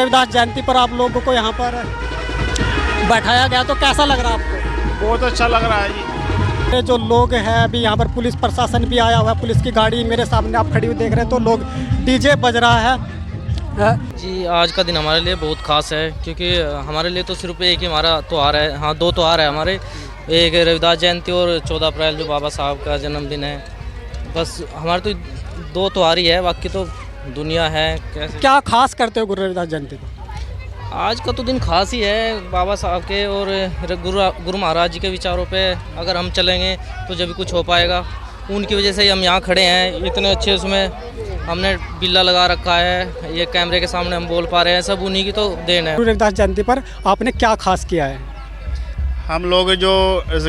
रविदास जयंती पर आप लोगों को यहाँ पर बैठाया गया, तो कैसा लग रहा है आपको? बहुत अच्छा लग रहा है जी। ये जो लोग हैं अभी यहाँ पर पुलिस प्रशासन भी आया हुआ है, पुलिस की गाड़ी मेरे सामने आप खड़ी हुई देख रहे हैं, तो लोग डीजे बज रहा है। जी, आज का दिन हमारे लिए बहुत ख़ास है क्योंकि हमारे लिए तो सिर्फ एक ही हमारा त्यौहार है। हाँ, दो त्यौहार है हमारे, एक रविदास जयंती और 14 अप्रैल जो बाबा साहब का जन्मदिन है। बस हमारे तो दो त्यौहार ही है, बाकी तो दुनिया है। कैसे क्या खास करते हो गुरु रविदास जयंती को? आज का तो दिन खास ही है बाबा साहब के और गुरु महाराज जी के विचारों पे अगर हम चलेंगे तो जब भी कुछ हो पाएगा। उनकी वजह से ही हम यहाँ खड़े हैं, इतने अच्छे उसमें हमने बिल्ला लगा रखा है, ये कैमरे के सामने हम बोल पा रहे हैं, सब उन्हीं की तो देन है। गुरु रविदास जयंती पर आपने क्या खास किया है? हम लोग जो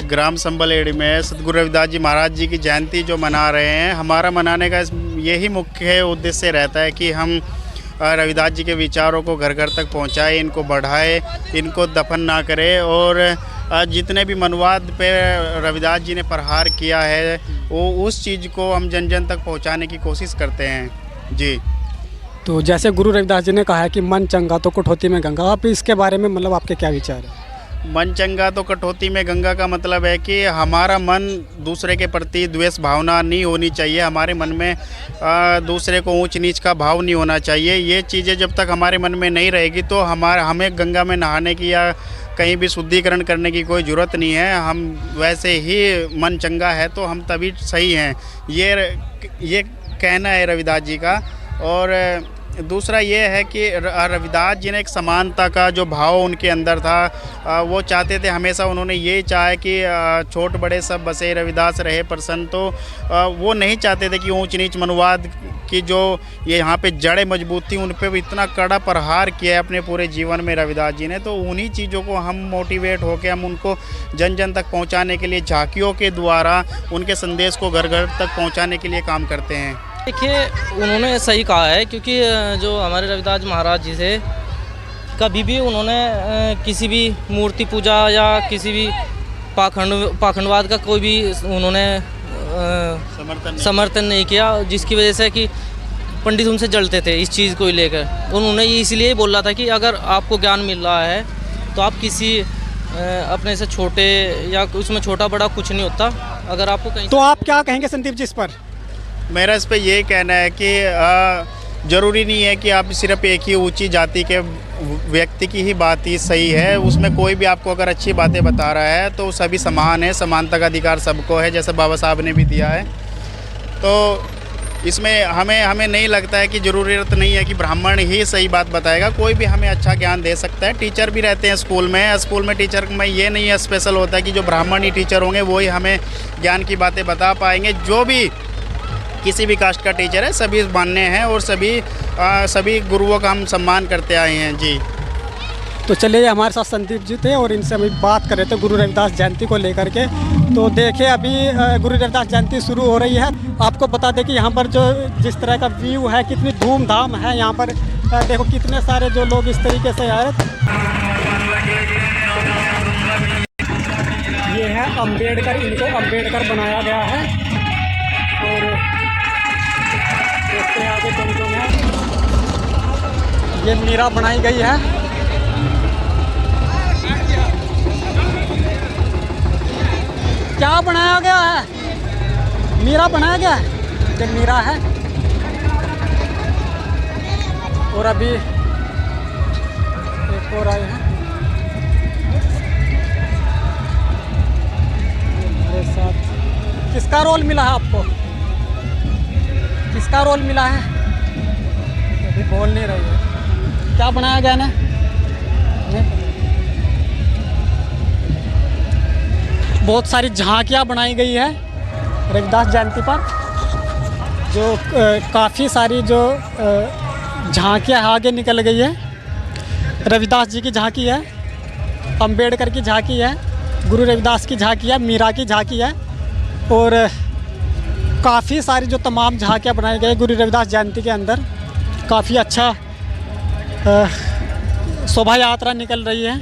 ग्राम संबलेड़ी में सतगुरु रविदास जी महाराज जी की जयंती जो मना रहे हैं, हमारा मनाने का यही मुख्य उद्देश्य रहता है कि हम रविदास जी के विचारों को घर घर तक पहुंचाए, इनको बढ़ाए, इनको दफन ना करें और जितने भी मनुवाद पे रविदास जी ने प्रहार किया है वो उस चीज़ को हम जन जन तक पहुंचाने की कोशिश करते हैं जी। तो जैसे गुरु रविदास जी ने कहा है कि मन चंगा तो कठौती में गंगा, आप इसके बारे में मतलब आपके क्या विचार है? मन चंगा तो कटौती में गंगा का मतलब है कि हमारा मन दूसरे के प्रति द्वेष भावना नहीं होनी चाहिए, हमारे मन में दूसरे को ऊंच नीच का भाव नहीं होना चाहिए। ये चीज़ें जब तक हमारे मन में नहीं रहेगी तो हमें गंगा में नहाने की या कहीं भी शुद्धिकरण करने की कोई ज़रूरत नहीं है। हम वैसे ही मन चंगा है तो हम तभी सही हैं, ये कहना है रविदास जी का। और दूसरा ये है कि रविदास जी ने एक समानता का जो भाव उनके अंदर था वो चाहते थे, हमेशा उन्होंने ये चाहा कि छोट बड़े सब बसे रविदास रहे प्रसन्न। तो वो नहीं चाहते थे कि ऊंच नीच मनुवाद की जो ये यहाँ पे जड़ें मजबूत थी उन पे भी इतना कड़ा प्रहार किया है अपने पूरे जीवन में रविदास जी ने। तो उन्हीं चीज़ों को हम मोटिवेट होकर हम उनको जन जन तक पहुँचाने के लिए झांकियों के द्वारा उनके संदेश को घर घर तक पहुँचाने के लिए काम करते हैं। देखिए, उन्होंने सही कहा है क्योंकि जो हमारे रविदास महाराज जी से कभी भी उन्होंने किसी भी मूर्ति पूजा या किसी भी पाखंडवाद का कोई भी उन्होंने समर्थन नहीं किया, जिसकी वजह से कि पंडित उनसे जलते थे इस चीज़ को लेकर। उन्होंने ये इसलिए बोला था कि अगर आपको ज्ञान मिल रहा है तो आप किसी अपने से छोटे या उसमें छोटा बड़ा कुछ नहीं होता। अगर आपको कहीं तो आप क्या कहेंगे संदीप जी इस पर? मेरा इस पे ये कहना है कि ज़रूरी नहीं है कि आप सिर्फ एक ही ऊंची जाति के व्यक्ति की ही बात ही सही है। उसमें कोई भी आपको अगर अच्छी बातें बता रहा है तो सभी समान है, समानता का अधिकार सबको है, जैसे बाबा साहब ने भी दिया है। तो इसमें हमें नहीं लगता है कि ज़रूरत नहीं है कि ब्राह्मण ही सही बात बताएगा, कोई भी हमें अच्छा ज्ञान दे सकता है। टीचर भी रहते हैं स्कूल में टीचर में ये नहीं है स्पेशल होता है कि जो ब्राह्मण ही टीचर होंगे वही हमें ज्ञान की बातें बता पाएंगे। जो भी किसी भी कास्ट का टीचर है सभी मान्य हैं और सभी गुरुओं का हम सम्मान करते आए हैं जी। तो चलिए, हमारे साथ संदीप जी थे और इनसे अभी बात कर रहे थे गुरु रविदास जयंती को लेकर के। तो देखिए, अभी गुरु रविदास जयंती शुरू हो रही है। आपको बता दें कि यहाँ पर जो जिस तरह का व्यू है, कितनी धूमधाम है यहाँ पर। देखो कितने सारे जो लोग इस तरीके से आए। ये है अम्बेडकर, इनको अम्बेडकर बनाया गया है। और आगे कौन है, ये मीरा बनाई गई है। क्या बनाया गया है? मीरा बनाया गया है, ये मीरा है। और अभी एक और आए हैं मेरे साथ। किसका रोल मिला है आपको? किसका रोल मिला है? अभी बोल नहीं रही है। क्या बनाया गया ना? बहुत सारी झांकियाँ बनाई गई है रविदास जयंती पर, जो काफ़ी सारी जो झांकियाँ आगे निकल गई है। रविदास जी की झांकी है, अंबेडकर की झांकी है, गुरु रविदास की झांकी है, मीरा की झांकी है और काफ़ी सारी जो तमाम झांकियाँ बनाई गई गुरु रविदास जयंती के अंदर। काफ़ी अच्छा शोभा यात्रा निकल रही है।